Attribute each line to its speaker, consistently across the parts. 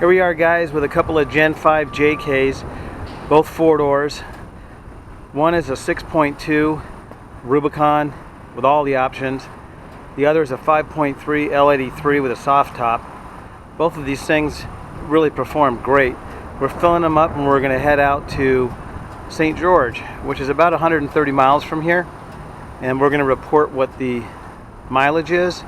Speaker 1: Here we are, guys, with a couple of Gen 5 JKs, both 4 doors. One is a 6.2 Rubicon with all the options. The other is a 5.3 L83 with a soft top. Both of these things really perform great. We're filling them up and we're going to head out to St. George, which is about 130 miles from here. And we're going to report what the mileage is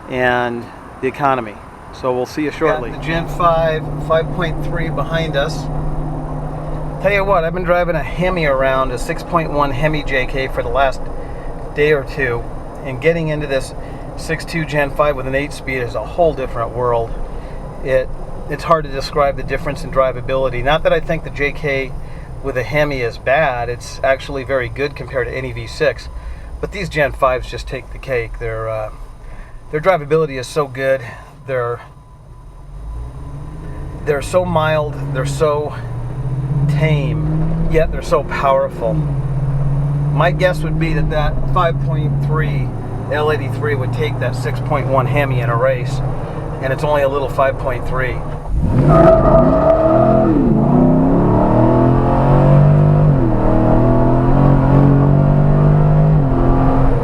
Speaker 1: and the economy. So we'll see you shortly. Got the Gen 5 5.3 behind us. Tell you what, I've been driving a Hemi around, a 6.1 Hemi JK for the last day or two, and getting into this 6.2 Gen 5 with an 8-speed is a whole different world. It's hard to describe the difference in drivability. Not that I think the JK with a Hemi is bad, it's actually very good compared to any V6. But these Gen 5s just take the cake. Their drivability is so good. They're so mild, they're so tame, yet they're so powerful. My guess would be that 5.3 L83 would take that 6.1 Hemi in a race, and it's only a little 5.3.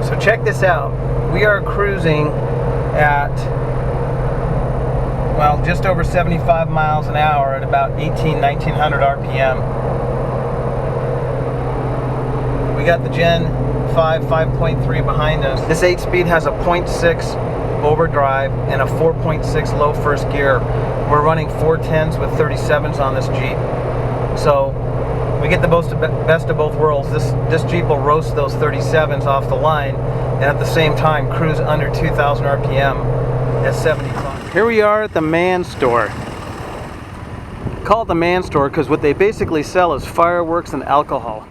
Speaker 1: So check this out. We are cruising at, well, just over 75 miles an hour at about 1900 RPM. We got the Gen 5 5.3 behind us. This 8-speed has a 0.6 overdrive and a 4.6 low first gear. We're running 410s with 37s on this Jeep. So we get the best of both worlds. This Jeep will roast those 37s off the line and at the same time cruise under 2000 RPM at 75. Here we are at the Man Store. Call it the Man Store because what they basically sell is fireworks and alcohol.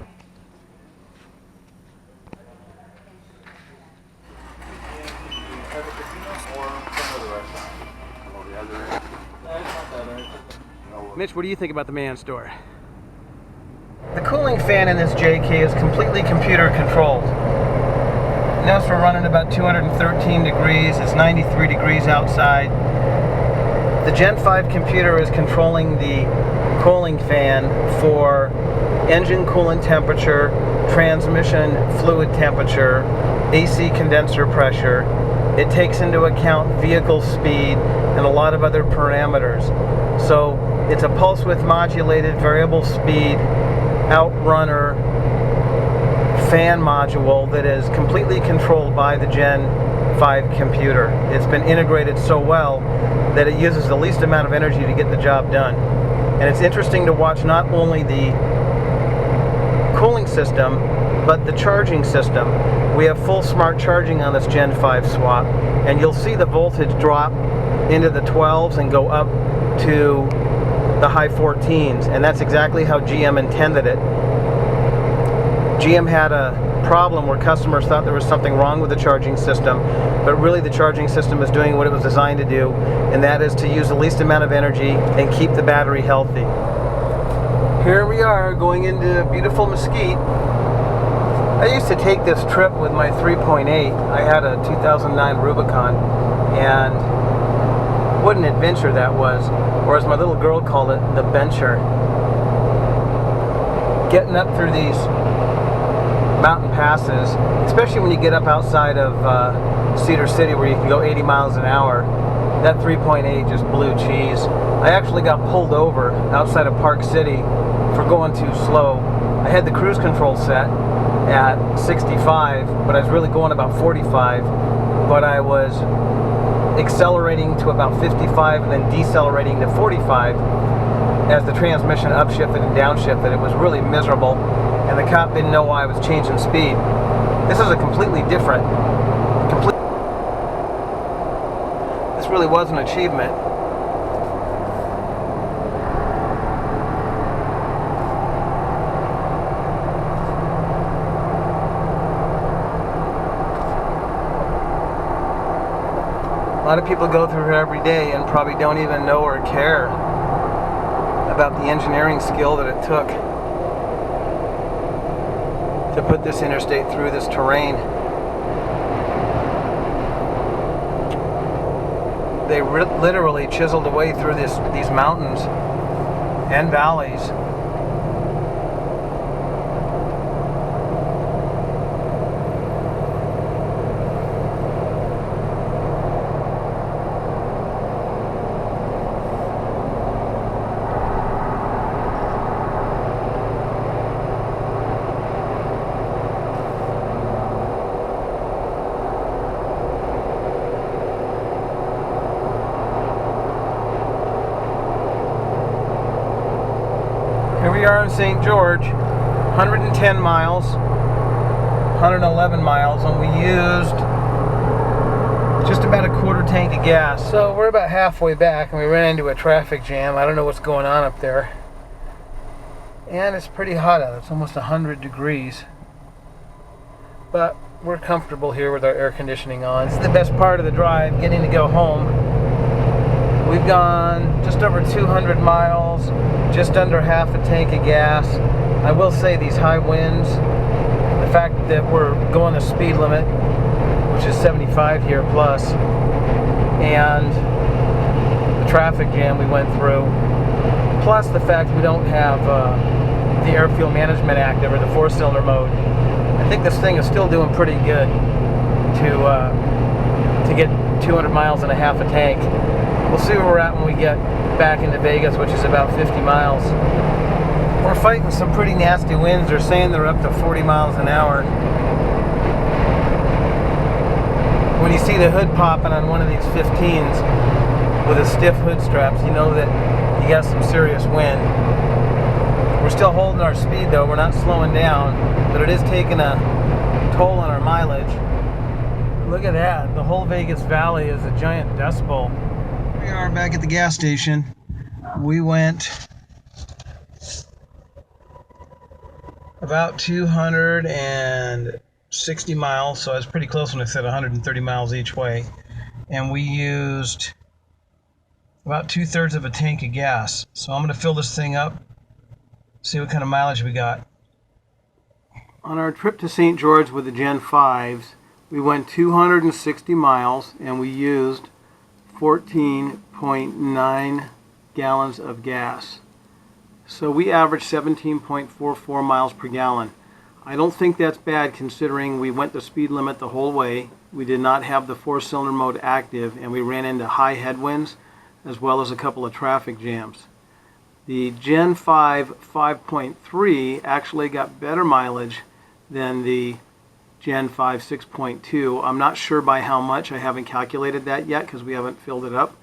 Speaker 1: Mitch, what do you think about the Man Store? The cooling fan in this JK is completely computer controlled. Notice we're running about 213 degrees. It's 93 degrees outside. The Gen 5 computer is controlling the cooling fan for engine coolant temperature, transmission fluid temperature, AC condenser pressure. It takes into account vehicle speed and a lot of other parameters. So it's a pulse width modulated variable speed outrunner fan module that is completely controlled by the Gen 5 computer. It's been integrated so well that it uses the least amount of energy to get the job done. And it's interesting to watch not only the cooling system, but the charging system. We have full smart charging on this Gen 5 swap, and you'll see the voltage drop into the 12s and go up to the high 14s, and that's exactly how GM intended it. GM had a problem where customers thought there was something wrong with the charging system, but really the charging system is doing what it was designed to do, and that is to use the least amount of energy and keep the battery healthy. Here we are going into beautiful Mesquite. I used to take this trip with my 3.8. I had a 2009 Rubicon, and what an adventure that was, or as my little girl called it, the bencher. Getting up through these mountain passes, especially when you get up outside of Cedar City where you can go 80 miles an hour, that 3.8 just blew cheese. I actually got pulled over outside of Park City for going too slow. I had the cruise control set at 65, but I was really going about 45, but I was accelerating to about 55 and then decelerating to 45 as the transmission upshifted and downshifted. It was really miserable, and the cop didn't know why I was changing speed. This is a completely different, this really was an achievement. A lot of people go through here every day and probably don't even know or care about the engineering skill that it took to put this interstate through this terrain. they literally chiseled away through these mountains and valleys. Here we are in St. George, 110 miles, 111 miles, and we used just about a quarter tank of gas. So we're about halfway back and we ran into a traffic jam. I don't know what's going on up there. And it's pretty hot out. It's almost 100 degrees. But we're comfortable here with our air conditioning on. It's the best part of the drive, getting to go home. We've gone just over 200 miles, just under half a tank of gas. I will say these high winds, the fact that we're going the speed limit, which is 75 here plus, and the traffic jam we went through, plus the fact we don't have the Air Fuel Management active or the 4-cylinder mode. I think this thing is still doing pretty good to get 200 miles and a half a tank. We'll see where we're at when we get back into Vegas, which is about 50 miles. We're fighting some pretty nasty winds. They're saying they're up to 40 miles an hour. When you see the hood popping on one of these 15s with a stiff hood straps, you know that you got some serious wind. We're still holding our speed though. We're not slowing down, but it is taking a toll on our mileage. Look at that. The whole Vegas Valley is a giant dust bowl. We are back at the gas station. We went about 260 miles, so I was pretty close when I said 130 miles each way. And we used about 2/3 of a tank of gas. So I'm going to fill this thing up, see what kind of mileage we got. On our trip to St. George with the Gen 5s, we went 260 miles and we used 14.9 gallons of gas. So we averaged 17.44 miles per gallon. I don't think that's bad considering we went the speed limit the whole way. We did not have the 4-cylinder mode active and we ran into high headwinds as well as a couple of traffic jams. The Gen 5 5.3 actually got better mileage than the Gen 5 6.2. I'm not sure by how much. I haven't calculated that yet because we haven't filled it up.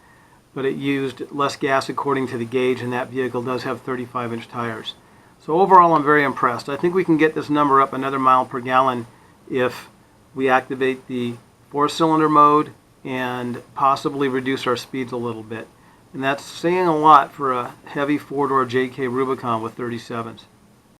Speaker 1: But it used less gas according to the gauge, and that vehicle does have 35-inch tires. So overall, I'm very impressed. I think we can get this number up another mile per gallon if we activate the 4-cylinder mode and possibly reduce our speeds a little bit. And that's saying a lot for a heavy 4-door JK Rubicon with 37s.